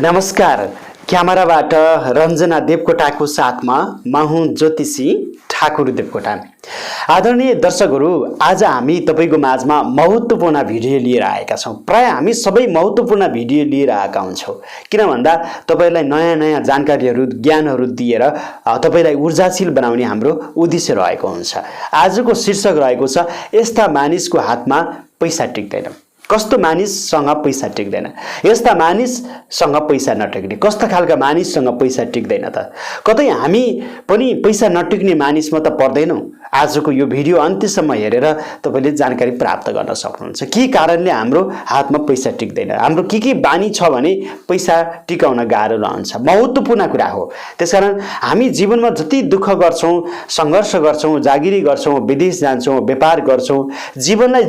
नमस्कार। क्यामेराबाट रञ्जना देवकोटाको साथमा म हुँ ज्योतिषी ठाकुर देवकोटा। आदरणीय दर्शकहरू, आज हामी तपाईको माझमा महत्त्वपूर्ण भिडियो लिएर आएका छौँ। प्राय हामी सबै महत्त्वपूर्ण भिडियो लिएर आएका हुन्छौँ, किन भन्दा तपाईलाई नयाँ नयाँ जानकारीहरू ज्ञानहरू दिएर तपाईलाई ऊर्जाशील बनाउने हाम्रो उद्देश्य रहेको हुन्छ। आजको शीर्षक रहेको छ यस्ता मानिसको हातमा पैसा टिक्दैन। कस्तो मानिससँग पैसा टिक्दैन? यस्ता मानिससँग पैसा नटिक्ने कस्ता खालका मानिससँग पैसा टिक्दैन त? कतै हामी पनि पैसा नटिक्ने मानिसमा त पर्दैनौँ? आजको यो भिडियो अन्त्यसम्म हेरेर तपाईले जानकारी प्राप्त गर्न सक्नुहुन्छ। के कारणले हाम्रो हातमा पैसा टिक्दैन? हाम्रो के बानी छ भने पैसा टिकाउन गाह्रो रहन्छ। महत्त्वपूर्ण कुरा हो। त्यसकारण हामी जीवनमा जति दुःख गर्छौँ, सङ्घर्ष गर्छौँ, जागिरी गर्छौँ, विदेश जान्छौँ, व्यापार गर्छौँ, जीवनलाई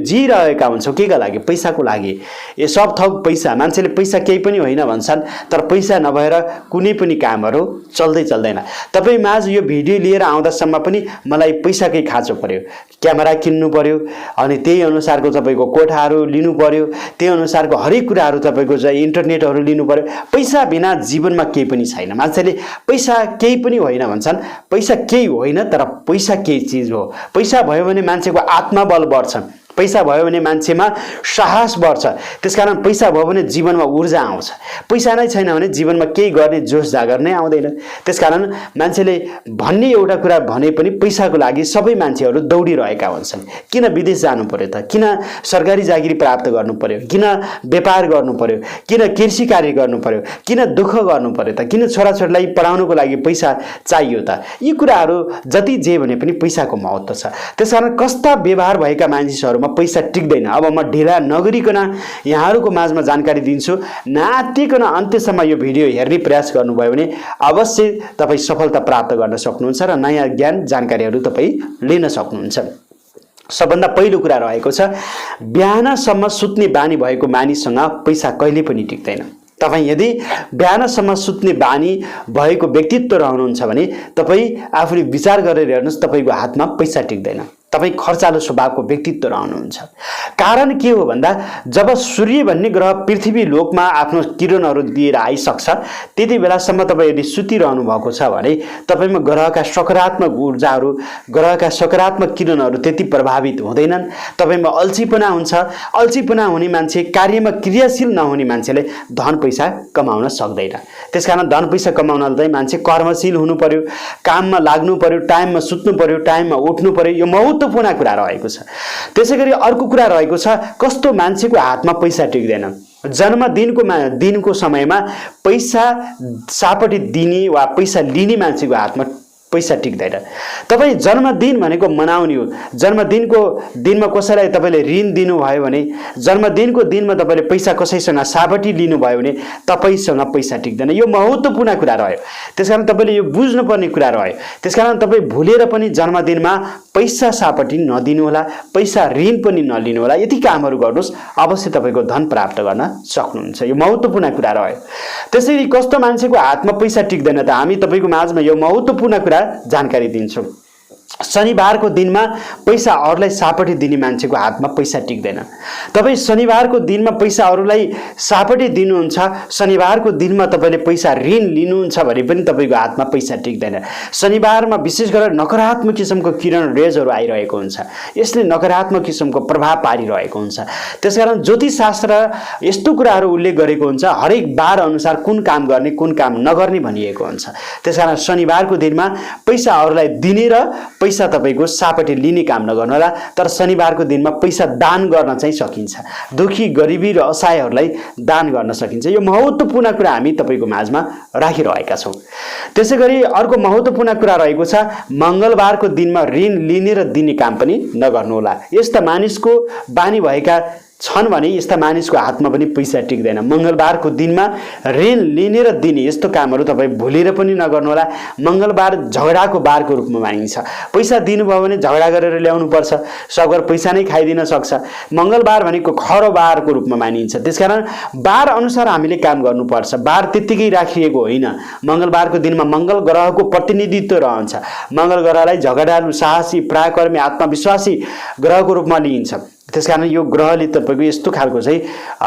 जिरहेका हुन्छौँ केका लागि? पैसाको लागि। यो सब थोक पैसा। मान्छेले पैसा केही पनि होइन भन्छन्, तर पैसा नभएर कुनै पनि कामहरू चल्दैन। तपाईँ माझ यो भिडियो लिएर आउँदासम्म पनि मलाई पैसाकै खाँचो पर्यो। क्यामेरा किन्नु पर्यो, अनि त्यही अनुसारको तपाईको कोठाहरू लिनु पर्यो, त्यही अनुसारको हरेक कुराहरू तपाईको चाहिँ इन्टरनेटहरू लिनु पर्यो। पैसा बिना जीवनमा केही पनि छैन। मान्छेले पैसा केही पनि होइन भन्छन्। पैसा केही होइन, तर पैसा केही चिज हो। पैसा भयो भने मान्छेको आत्मबल बढ्छ। पैसा भयो भने मान्छेमा साहस बढ्छ। त्यसकारण पैसा भयो भने जीवनमा ऊर्जा आउँछ। पैसा नै छैन भने जीवनमा केही गर्ने जोस जागर नै आउँदैन। त्यसकारण मान्छेले भन्ने एउटा कुरा भने पनि पैसाको लागि सबै मान्छेहरू दौडिरहेका हुन्छन्। किन विदेश जानु पर्यो त? किन सरकारी जागिरी प्राप्त गर्नु पर्यो? किन व्यापार गर्नु पर्यो? किन कृषि कार्य गर्नु पर्यो? किन दुःख गर्नु पर्यो त? किन छोराछोरीलाई पढाउनको लागि पैसा चाहियो त? यी कुराहरू जति जे भने पनि पैसाको महत्त्व छ। त्यसकारण कस्ता व्यवहार भएका मानिसहरू पैसा टिक्दैन, अब म ढिला नगरिकन यहाँहरूको माझमा जानकारी दिन्छु। नातिकन अन्त्यसम्म यो भिडियो हेर्ने प्रयास गर्नुभयो भने अवश्य तपाईँ सफलता प्राप्त गर्न सक्नुहुन्छ र नयाँ ज्ञान जानकारीहरू तपाईँ लिन सक्नुहुन्छ। सबभन्दा पहिलो कुरा रहेको छ, बिहानसम्म सुत्ने बानी भएको मानिससँग पैसा कहिले पनि टिक्दैन। तपाईँ यदि बिहानसम्म सुत्ने बानी भएको व्यक्तित्व रहनुहुन्छ भने तपाईँ आफूले विचार गरेर हेर्नुहोस्, तपाईँको हातमा पैसा टिक्दैन। तपाईँ खर्चालु स्वभावको व्यक्तित्व रहनुहुन्छ। कारण के हो भन्दा जब सूर्य भन्ने ग्रह पृथ्वी लोकमा आफ्नो किरणहरू दिएर आइसक्छ त्यति बेलासम्म तपाईँ यदि सुतिरहनु भएको छ भने तपाईँमा ग्रहका सकारात्मक ऊर्जाहरू, ग्रहका सकारात्मक किरणहरू त्यति प्रभावित हुँदैनन्। तपाईँमा अल्छीपना हुन्छ। अल्छीपना हुने मान्छे, कार्यमा क्रियाशील नहुने मान्छेले धन पैसा कमाउन सक्दैन। त्यसकारण धन पैसा कमाउनलाई मान्छे कर्मशील हुनु पर्यो, काममा लाग्नु पर्यो, टाइममा सुत्नु पर्यो, टाइममा उठ्नु पर्यो। यो महत्त्वपूर्ण कुरा रहेको छ। त्यसैगरी अर्को कुरा रहेको छ, कस्तो मान्छेको हातमा पैसा टिक्दैन? दिनको समयमा पैसा सापटी दिने वा पैसा लिने मान्छेको हातमा पैसा टिक्दैन। तपाईँ जन्मदिन भनेको मनाउने हो। जन्मदिनको दिनमा कसैलाई तपाईँले ऋण दिनुभयो भने, जन्मदिनको दिनमा तपाईँले पैसा कसैसँग सापटी लिनुभयो भने तपाईँसँग पैसा टिक्दैन। यो महत्त्वपूर्ण कुरा रह्यो। त्यसकारण तपाईँले यो बुझ्नुपर्ने कुरा रह्यो। त्यसकारण तपाईँ भुलेर पनि जन्मदिनमा पैसा सापटी नदिनुहोला, पैसा ऋण पनि नलिनुहोला। यति कामहरू गर्नुहोस्, अवश्य तपाईँको धन प्राप्त गर्न सक्नुहुन्छ। यो महत्त्वपूर्ण कुरा रह्यो। त्यसैले कस्तो मान्छेको हातमा पैसा टिक्दैन त? हामी तपाईँको माझमा यो महत्त्वपूर्ण कुरा जानकारी दिन्छौँ। शनिबारको दिनमा पैसा अरूलाई सापटी दिने मान्छेको हातमा पैसा टिक्दैन। तपाईँ शनिबारको दिनमा पैसा अरूलाई सापटी दिनुहुन्छ, शनिबारको दिनमा तपाईँले पैसा ऋण लिनुहुन्छ भने पनि तपाईँको हातमा पैसा टिक्दैन। शनिबारमा विशेष गरेर नकारात्मक किसिमको किरण रेजहरू आइरहेको हुन्छ। यसले नकारात्मक किसिमको प्रभाव पारिरहेको हुन्छ। त्यसकारण ज्योतिषशास्त्र यस्तो कुराहरू उल्लेख गरेको हुन्छ, हरेक बार अनुसार कुन काम गर्ने कुन काम नगर्ने भनिएको हुन्छ। त्यसकारण शनिबारको दिनमा पैसा अरूलाई दिने र पैसा तपाईको सापटी लिने काम नगर्नुहोला। तर शनिबारको दिनमा पैसा दान गर्न चाहिँ सकिन्छ। दुखी, गरिबी र असहायहरूलाई दान गर्न सकिन्छ। यो महत्त्वपूर्ण कुरा हामी तपाईको माझमा राखिरहेका छौँ। त्यसैगरी अर्को महत्त्वपूर्ण कुरा रहेको छ, मङ्गलबारको दिनमा ऋण लिने र दिने काम पनि नगर्नुहोला। यस्ता मानिसको बानी भएका छन् भने यस्ता मानिसको हातमा पनि पैसा टिक्दैन। मङ्गलबारको दिनमा ऋण लिने र दिने यस्तो कामहरू तपाईँ भुलेर पनि नगर्नुहोला। मङ्गलबार झगडाको बारको रूपमा मानिन्छ। पैसा दिनुभयो भने झगडा गरेर ल्याउनु पर्छ, सगर पैसा नै खाइदिन सक्छ। मङ्गलबार भनेको खरो बारको रूपमा मानिन्छ। त्यसकारण बार अनुसार हामीले काम गर्नुपर्छ। बार त्यत्तिकै राखिएको होइन। मङ्गलबारको दिनमा मङ्गल ग्रहको प्रतिनिधित्व रहन्छ। मङ्गल ग्रहलाई झगडालु, साहसी, पराक्रमी, आत्मविश्वासी ग्रहको रूपमा लिइन्छ। त्यसकारण यो ग्रहले तपाईँको यस्तो खालको चाहिँ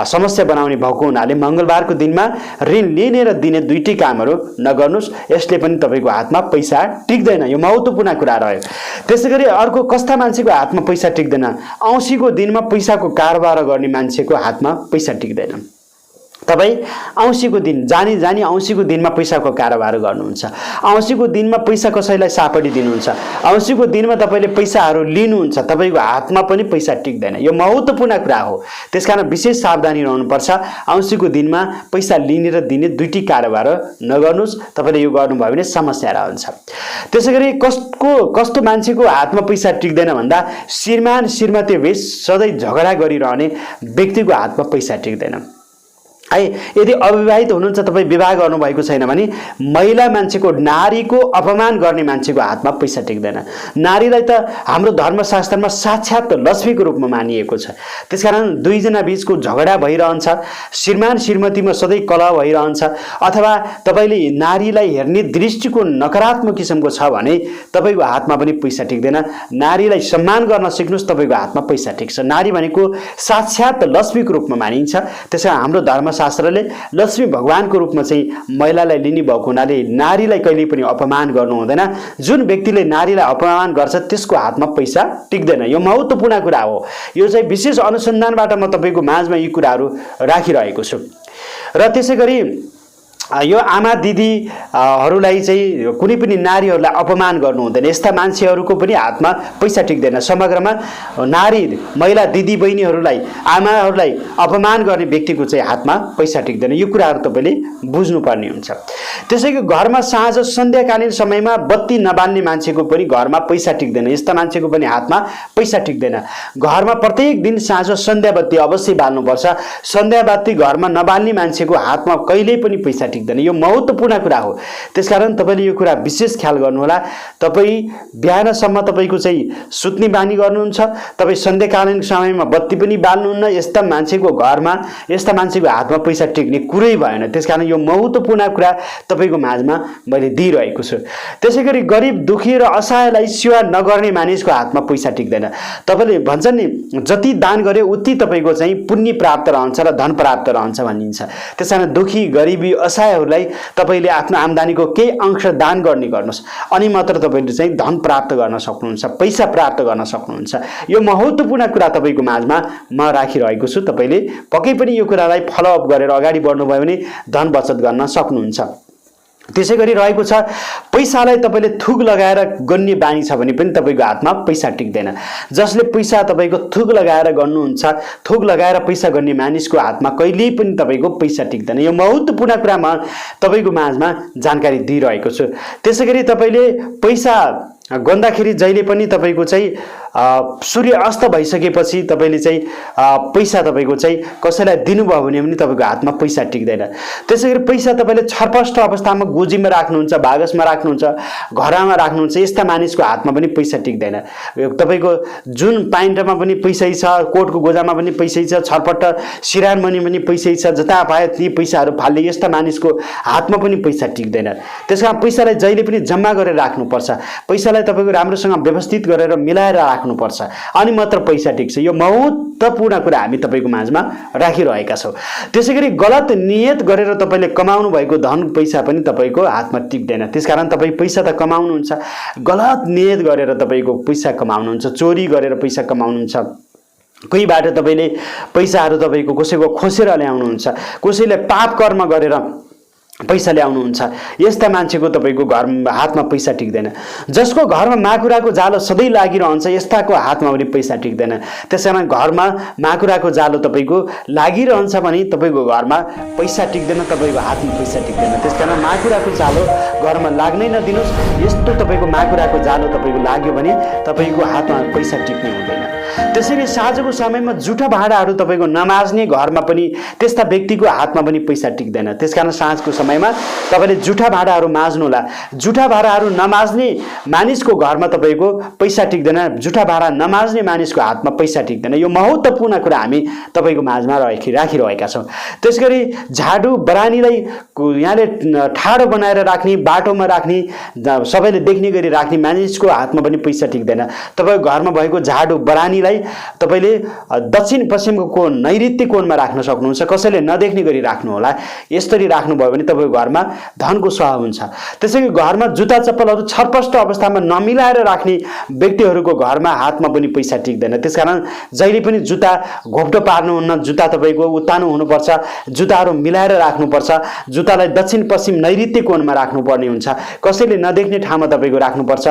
समस्या बनाउने भएको हुनाले मङ्गलबारको दिनमा ऋण लिने र दिने दुईटै कामहरू नगर्नुहोस्। यसले पनि तपाईँको हातमा पैसा टिक्दैन। यो महत्त्वपूर्ण कुरा रह्यो। त्यसै गरी अर्को कस्ता मान्छेको हातमा पैसा टिक्दैन? औँसीको दिनमा पैसाको कारोबार गर्ने मान्छेको हातमा पैसा टिक्दैन। तपाईँ औँसीको दिन जानी जानी औँसीको दिनमा पैसाको कारोबार गर्नुहुन्छ, औँसीको दिनमा पैसा कसैलाई सापडी दिनुहुन्छ, औँसीको दिनमा तपाईँले पैसाहरू लिनुहुन्छ, तपाईँको हातमा पनि पैसा टिक्दैन। यो महत्त्वपूर्ण कुरा हो। त्यसकारण विशेष सावधानी रहनुपर्छ। औँसीको दिनमा पैसा लिने र दिने दुईटै कारोबार नगर्नुहोस्। तपाईँले यो गर्नुभयो भने समस्या रहन्छ। त्यसै गरी कस्तो मान्छेको हातमा पैसा टिक्दैन भन्दा श्रीमान श्रीमती बीच सधैँ झगडा गरिरहने व्यक्तिको हातमा पैसा टिक्दैन। है, यदि अविवाहित हुनुहुन्छ, तपाईँ विवाह गर्नुभएको छैन भने महिला मान्छेको, नारीको अपमान गर्ने मान्छेको हातमा पैसा टिक्दैन। नारीलाई त हाम्रो धर्मशास्त्रमा साक्षात लक्ष्मीको रूपमा मानिएको छ। त्यसकारण दुईजना बीचको झगडा भइरहन्छ, श्रीमान श्रीमतीमा सधैँ कलह भइरहन्छ, अथवा तपाईँले नारीलाई हेर्ने दृष्टिकोण नकारात्मक किसिमको छ भने तपाईँको हातमा पनि पैसा टिक्दैन। नारीलाई सम्मान गर्न सिक्नुहोस्, तपाईँको हातमा पैसा टिक्छ। नारी भनेको साक्षात लक्ष्मीको रूपमा मानिन्छ। त्यसकारण हाम्रो धर्मशास्त्रले लक्ष्मी भगवानको रूपमा चाहिँ महिलालाई लिने भएको हुनाले नारीलाई कहिल्यै पनि अपमान गर्नु हुँदैन। जुन व्यक्तिले नारीलाई अपमान गर्छ त्यसको हातमा पैसा टिक्दैन। यो महत्त्वपूर्ण कुरा हो। यो चाहिँ विशेष अनुसन्धानबाट म तपाईँको माझमा यी कुराहरू राखिरहेको छु। र त्यसै गरी यो आमा दिदीहरूलाई चाहिँ कुनै पनि नारीहरूलाई अपमान गर्नु हुँदैन। यस्ता मान्छेहरूको पनि हातमा पैसा टिक्दैन। समग्रमा नारी, महिला दिदी बहिनीहरूलाई, आमाहरूलाई अपमान गर्ने व्यक्तिको चाहिँ हातमा पैसा टिक्दैन। यो कुराहरू तपाईँले बुझ्नुपर्ने हुन्छ। त्यसैको घरमा साँझ सन्ध्याकालीन समयमा बत्ती नबाल्ने मान्छेको पनि घरमा पैसा टिक्दैन। यस्ता मान्छेको पनि हातमा पैसा टिक्दैन। घरमा प्रत्येक दिन साँझ सन्ध्या बत्ती अवश्य बाल्नुपर्छ। सन्ध्या बत्ती घरमा नबाल्ने मान्छेको हातमा कहिल्यै पनि पैसा टिक्दैन। यो महत्त्वपूर्ण कुरा हो। त्यसकारण तपाईँले यो कुरा विशेष ख्याल गर्नुहोला। तपाईँ बिहानसम्म तपाईँको चाहिँ सुत्ने बानी गर्नुहुन्छ, तपाईँ सन्ध्याकालीन समयमा बत्ती पनि बाल्नुहुन्न। यस्ता मान्छेको घरमा, यस्ता मान्छेको हातमा पैसा टिक्ने कुरै भएन। त्यसकारण यो महत्त्वपूर्ण कुरा तपाईँको माझमा मैले दिइरहेको छु। त्यसै गरी गरिब, दुखी र असहायलाई सेवा नगर्ने मानिसको हातमा पैसा टिक्दैन। तपाईँले भन्छन् नि, जति दान गरे उति तपाईँको चाहिँ पुण्य प्राप्त रहन्छ र धन प्राप्त रहन्छ भनिन्छ। त्यसकारण दुखी, गरिबी, असहायहरूलाई तपाईँले आफ्नो आम्दानीको केही अंश दान गर्ने गर्नुहोस्, अनि मात्र तपाईँले चाहिँ धन प्राप्त गर्न सक्नुहुन्छ, पैसा प्राप्त गर्न सक्नुहुन्छ। यो महत्त्वपूर्ण कुरा तपाईँको माझमा म राखिरहेको छु। तपाईँले पक्कै पनि यो कुरालाई फलोअप गरेर अगाडि बढ्नुभयो भने धन बचत गर्न सक्नुहुन्छ। त्यसै गरी रहेको छ, पैसालाई तपाईँले थुक लगाएर गन्ने बानी छ भने पनि तपाईँको हातमा पैसा टिक्दैन। जसले पैसा तपाईँको थुक लगाएर गर्नुहुन्छ, थुक लगाएर पैसा गर्ने मानिसको हातमा कहिल्यै पनि तपाईँको पैसा टिक्दैन। यो महत्त्वपूर्ण कुरा म तपाईँको माझमा जानकारी दिइरहेको छु। त्यसै गरी तपाईँले पैसा गन्दाखेरि जहिले पनि तपाईँको चाहिँ सूर्य अस्त भइसकेपछि तपाईँले चाहिँ पैसा तपाईँको चाहिँ कसैलाई दिनुभयो भने पनि तपाईँको हातमा पैसा टिक्दैन। त्यसै गरी पैसा तपाईँले छरपष्ट अवस्थामा गोजीमा राख्नुहुन्छ, बागसमा राख्नुहुन्छ, घरमा राख्नुहुन्छ, यस्ता मानिसको हातमा पनि पैसा टिक्दैन। तपाईँको जुन पाइन्टमा पनि पैसै छ, कोटको गोजामा पनि पैसै छ, छरपट्ट सिरानमणि पनि पैसै छ, जता पायो ती पैसाहरू फाल्ने यस्ता मानिसको हातमा पनि पैसा टिक्दैन। त्यसकारण पैसालाई जहिले पनि जम्मा गरेर राख्नुपर्छ। पैसालाई तपाईँको राम्रोसँग व्यवस्थित गरेर मिलाएर राख्नुपर्छ, अनि मात्र पैसा टिक्छ। यो महत्त्वपूर्ण कुरा हामी तपाईँको माझमा राखिरहेका छौँ। त्यसै गरी गलत नियत गरेर तपाईँले कमाउनु भएको धन पैसा पनि तपाईँको हातमा टिक्दैन। त्यसकारण तपाईँ पैसा त कमाउनुहुन्छ, गलत नियत गरेर तपाईँको पैसा कमाउनुहुन्छ, चोरी गरेर पैसा कमाउनुहुन्छ, कोहीबाट तपाईँले पैसाहरू तपाईँको कसैको खोसेर ल्याउनुहुन्छ, कसैले पाप कर्म गरेर पैसा ल्याउनुहुन्छ। यस्ता मान्छेको तपाईँको घर हातमा पैसा टिक्दैन। जसको घरमा माकुराको जालो सधैँ लागिरहन्छ यस्ताको हातमा पनि पैसा टिक्दैन। त्यसैले घरमा माकुराको जालो तपाईँको लागिरहन्छ भने तपाईँको घरमा पैसा टिक्दैन, तपाईँको हातमा पैसा टिक्दैन। त्यसकारण माकुराको जालो घरमा लाग्नै नदिनुहोस्। यस्तो तपाईँको माकुराको जालो तपाईँको लाग्यो भने तपाईँको हातमा पैसा टिक्ने हुँदैन। त्यसैले साँझको समयमा जुठा भाँडाहरू तपाईँको नमाज्ने घरमा पनि त्यस्ता व्यक्तिको हातमा पनि पैसा टिक्दैन। त्यसकारण साँझको समयमा तपाईँले जुठा भाँडाहरू माझ्नुहोला। जुठा भाँडाहरू नमाज्ने मानिसको घरमा तपाईँको पैसा टिक्दैन, जुठा भाँडा नमाज्ने मानिसको हातमा पैसा टिक्दैन। यो महत्त्वपूर्ण कुरा हामी तपाईँको माझमा राखिरहेका छौँ। त्यसगरी झाडु बरानीलाई यहाँले ठाडो बनाएर राख्ने, बाटोमा राख्ने, सबैले देख्ने गरी राख्ने मानिसको हातमा पनि पैसा टिक्दैन। तपाईँको घरमा भएको झाडु बरानी नानीलाई तपाईले दक्षिण पश्चिमको कोण नैऋत्य कोणमा राख्न सक्नुहुन्छ, कसैले नदेख्ने गरी राख्नु होला। यसरी राख्नुभयो भने तपाईको घरमा धनको स्वाहा हुन्छ। त्यसैगरी घरमा जुत्ता चप्पलहरू छरपष्ट अवस्थामा नमिलाएर राख्ने व्यक्तिहरूको घरमा हातमा पनि पैसा टिक्दैन। त्यसकारण जहिले पनि जुत्ता घोप्टो पार्नुहुन्न, जुत्ता तपाईको उत्तानो हुनुपर्छ, जुत्ताहरू मिलाएर राख्नुपर्छ, जुत्तालाई दक्षिण पश्चिम नैऋत्य कोणमा राख्नुपर्ने हुन्छ, कसैले नदेख्ने ठाउँमा तपाईको राख्नुपर्छ।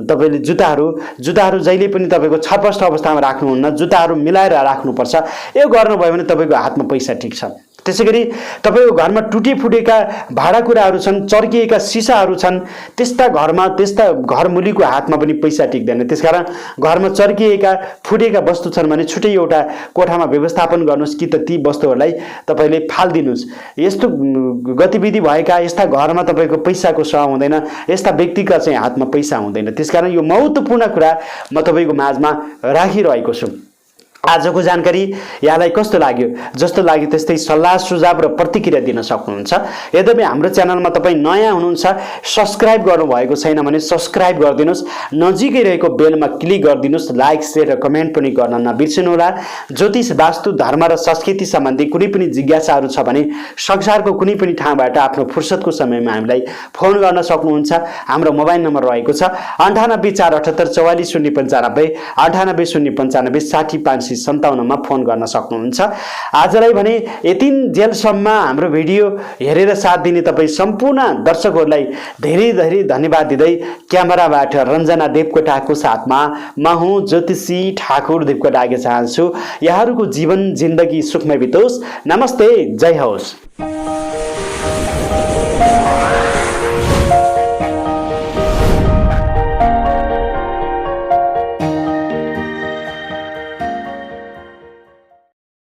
तपाईले जुत्ताहरू जहिले पनि तपाईको छरपष्ट अवस्थामा राख्नुहुन्न, जुत्ताहरू मिलाएर राख्नुपर्छ। यो गर्नुभयो भने तपाईको हातमा पैसा टिक्छ। त्यसैगरी तपाईको घरमा टुटे फुटेका भाँडाकुँडाहरू छन्, चर्किएका सिसाहरू छन्, त्यस्ता घरमुलीको हातमा पनि पैसा टिक्दैन। त्यसकारण घरमा चर्किएका फुटेका वस्तु छन् भने छुट्टै एउटा कोठामा व्यवस्थापन गर्नुहोस् कि त ती वस्तुहरूलाई तपाईले फाल्दिनुहोस्। यस्तो गतिविधि भएका यस्ता घरमा तपाईको पैसाको स्वाहा हुँदैन, यस्ता व्यक्तिका चाहिँ हातमा पैसा हुँदैन। त्यसकारण यो महत्त्वपूर्ण कुरा म तपाईको माझमा राखिरहेको छु। आजको जानकारी यहाँलाई कस्तो लाग्यो? जस्तो लाग्यो त्यस्तै सल्लाह सुझाव र प्रतिक्रिया दिन सक्नुहुन्छ। यद्यपि हाम्रो च्यानलमा तपाईँ नयाँ हुनुहुन्छ, सब्सक्राइब गर्नुभएको छैन भने सब्सक्राइब गरिदिनुहोस्, नजिकै रहेको बेलमा क्लिक गरिदिनुहोस्, लाइक सेयर र कमेन्ट पनि गर्न नबिर्सिनुहोला। ज्योतिष वास्तु धर्म र संस्कृति सम्बन्धी कुनै पनि जिज्ञासाहरू छ भने संसारको कुनै पनि ठाउँबाट आफ्नो फुर्सदको समयमा हामीलाई फोन गर्न सक्नुहुन्छ। हाम्रो मोबाइल नम्बर रहेको छ 9847844095 980995 6057 मा फोन गर्न सक्नुहुन्छ। आजलाई भने यतिन्जेलसम्म हाम्रो भिडियो हेरेर साथ दिने तपाईँ सम्पूर्ण दर्शकहरूलाई धेरै धेरै धन्यवाद दिँदै क्यामेराबाट रञ्जना देवकोटाको साथमा म हुँ ज्योतिषी ठाकुर देवकोटा आगे चाहन्छु। यहाँहरूको जीवन जिन्दगी सुखमय बितोस्। नमस्ते, जय होस्।